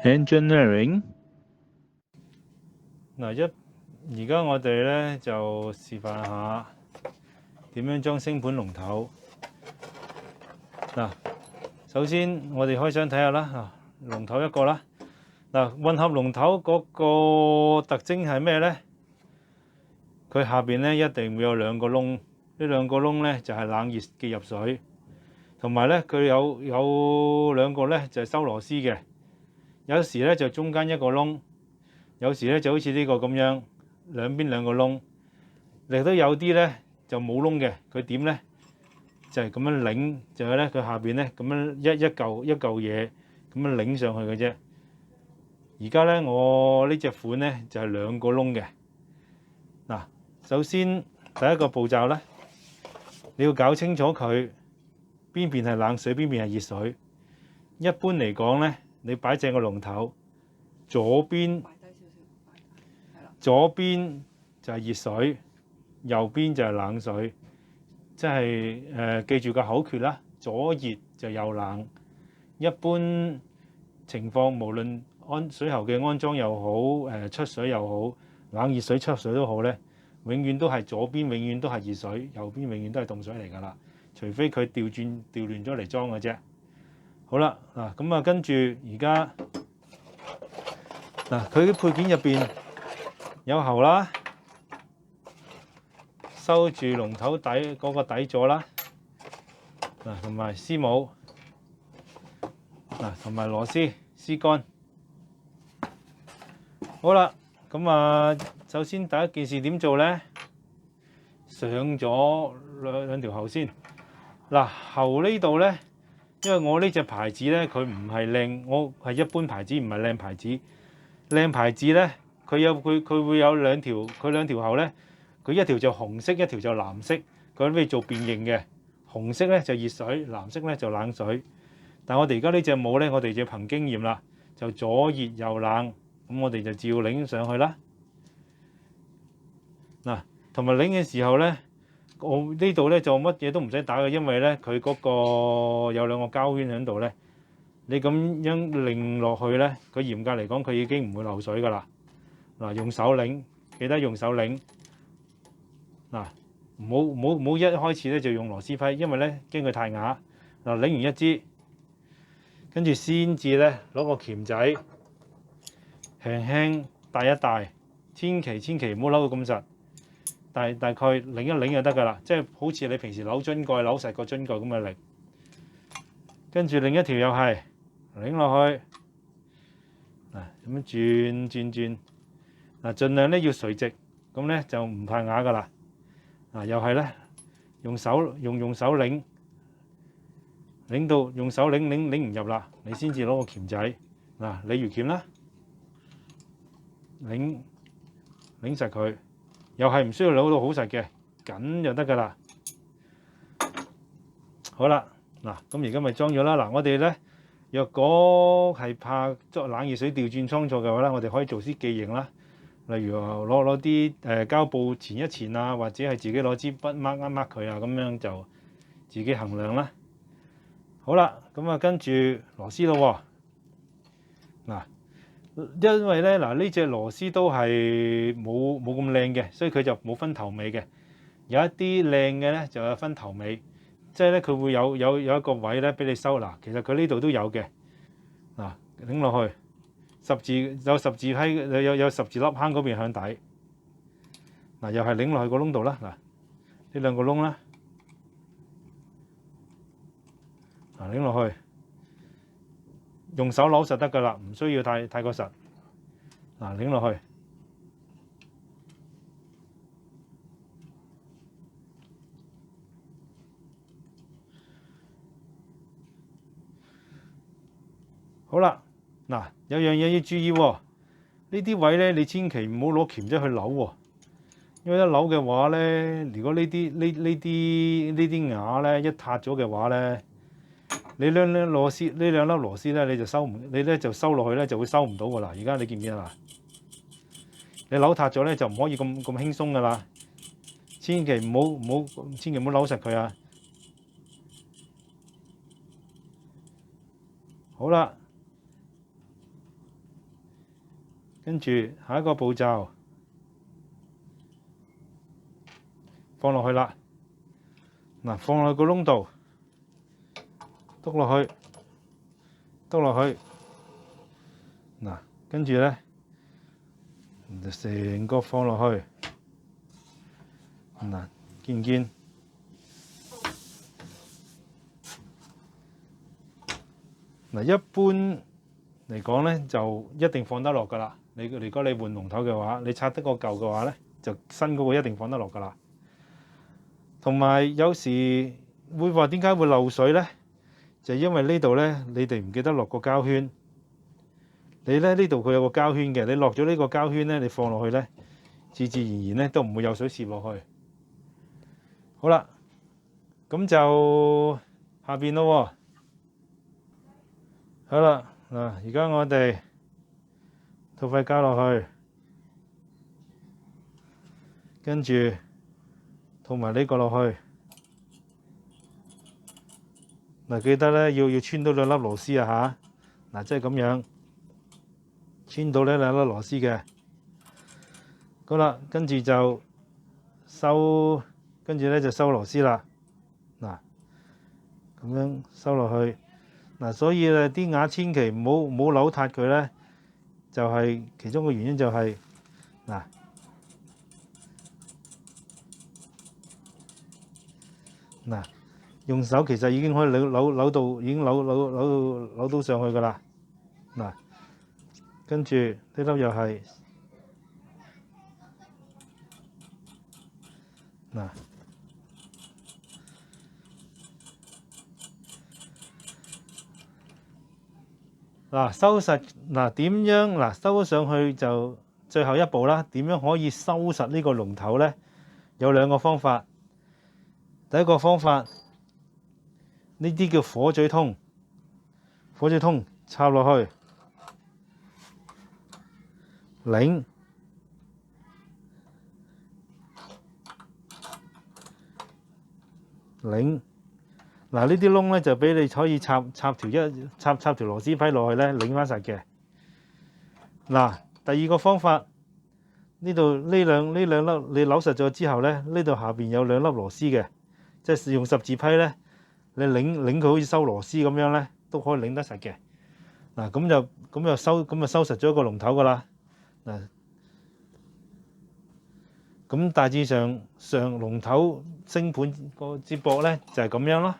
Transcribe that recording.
Engineering 嗱而家我哋咧就示範下點樣裝星盤龍頭。嗱，首先我哋開箱睇下啦。龍頭一個啦。混合龍頭嗰個特徵係咩咧？佢下邊咧一定會有兩個窿，呢兩個窿咧就係冷熱嘅入水，同埋咧佢有兩個咧就係收螺絲嘅。有時咧就中間一個窿，有時咧就好似呢個咁樣，兩邊兩個窿。亦都有啲咧就冇窿嘅，佢點咧就係咁樣擰，就係咧佢下邊咧咁樣一嚿嘢咁樣擰上去嘅啫。而家咧我呢隻款咧就係兩個窿嘅。嗱，首先第一個步驟咧，你要搞清楚佢邊邊係冷水，邊邊係熱水。一般嚟講咧，你擺正個龍頭，左邊就係熱水，右邊就係冷水，即係記住個口訣啦，左熱就右冷。一般情況無論水喉嘅安裝又好，出水又好，冷熱水出水都好咧，永遠都係左邊永遠都係熱水，右邊永遠都係凍水嚟㗎啦，除非佢調亂咗嚟裝嘅啫。好啦，咁跟住而家佢啲配件入邊有喉啦，收住龍頭底嗰個底座啦，同埋絲母，同埋螺絲絲桿。好啦，咁首先第一件事點做咧？上咗兩條喉先。喉呢度咧，因為我呢隻牌子咧，佢唔係靚，我係一般牌子，唔係靚牌子。靚牌子咧，佢會有兩條，佢兩條喉咧，佢一條就紅色，一條就藍色，佢可以做變形嘅。紅色咧就熱水，藍色咧就冷水。但我哋而家呢隻冇咧，我哋就憑經驗啦，就左熱右冷，咁我哋就照擰上去啦。同埋擰嘅時候咧，我呢度咧就乜嘢都唔使打嘅，因為咧佢嗰個有兩個膠圈喺度咧。你咁樣擰落去咧，佢嚴格嚟講，佢已經唔會漏水噶啦。用手擰，記得用手擰。唔好一開始咧就用螺絲批，因為咧驚佢太啞。擰完一支，跟住先至咧攞個鉗仔，輕輕帶一帶，千祈唔好扭到咁實。大概擰一擰就得噶啦，即係好似你平時扭樽蓋扭實個樽蓋咁嘅力。跟住另一條又係擰落去，咁樣轉，盡量咧要垂直，咁咧就唔怕啞噶啦。又係咧用手擰到用手擰唔入啦，你先至攞個鉗仔，鯉魚鉗啦，擰實佢，又係唔需要扭到好實嘅，緊就得噶啦。好啦，咁而家咪裝咗啦。我哋咧若果係怕作冷熱水調轉裝錯嘅話咧，我哋可以做啲記認啦。例如攞啲膠布纏一纏啊，或者係自己攞支筆掹一掹佢啊，咁樣就自己衡量啦。好啦，咁跟住螺絲咯喎。因為咧呢隻螺絲都係冇咁靚嘅，所以佢就冇分頭尾嘅。有一啲靚嘅咧就有分頭尾，即係咧佢會有一個位咧俾你收。其實佢呢度都有嘅。擰落去。有十字批，有十字粒坑嗰邊向底。又係擰落去個窿度啦。呢兩個窿啦，擰落去，用手扭實得噶啦，唔需要太過實。擰落去，好啦。有樣嘢要注意喎，呢啲位咧你千祈唔好攞鉗仔去扭喎，因為一扭嘅話咧，如果呢啲瓦咧一塌咗嘅話咧，你兩粒螺絲咧你就收落去咧就會收唔到噶啦。而家你見唔見啊？你扭塌咗咧就唔可以咁輕鬆噶啦，千祈唔好扭實佢啊！好啦。跟住下一個步驟放落去啦。嗱，放落個窿度，篤落去，篤落去。嗱，跟住咧就成個放落去。嗱，見唔見？嗱，一般嚟講咧，就一定放得落㗎啦。如果你換龍頭嘅話，你拆得個舊嘅話咧，就新嗰個一定放得落㗎啦。同埋有時會話點解會漏水咧？就因為呢度咧，你哋唔記得落個膠圈。你咧呢度佢有個膠圈嘅，你落咗呢個膠圈咧，你放落去咧，自然而然咧都唔會有水滲落去。好啦，咁就下邊咯喎。好啦，嗱，而家我哋套塊膠落去，跟住套埋呢個落去。嗱，記得咧要穿到兩粒螺絲啊嚇！嗱，即係咁樣穿到呢兩粒螺絲嘅。好啦，跟住就收，跟住咧就收螺絲啦。嗱，咁樣收落去。嗱，所以咧啲牙千祈唔好扭塌佢咧，就係其中個原因就係嗱，用手其實已經可以扭到，已經扭到上去噶啦。嗱，跟住呢粒又係嗱收實。嗱，點樣收上去就最後一步啦。點樣可以收實呢個龍頭咧？有兩個方法。第一個方法，呢啲叫火嘴通。火嘴通插落去，擰。嗱，呢啲窿咧就俾你可以插條螺絲批落去咧，擰翻實嘅。嗱，第二個方法，呢度呢兩粒你扭實咗之後咧，呢度下邊有兩粒螺絲嘅，即係用十字批咧，你擰佢好似收螺絲咁樣咧，都可以擰得實嘅。嗱，咁就收實咗一個龍頭噶啦。嗱，咁大致上龍頭升盤個接駁咧就係咁樣咯。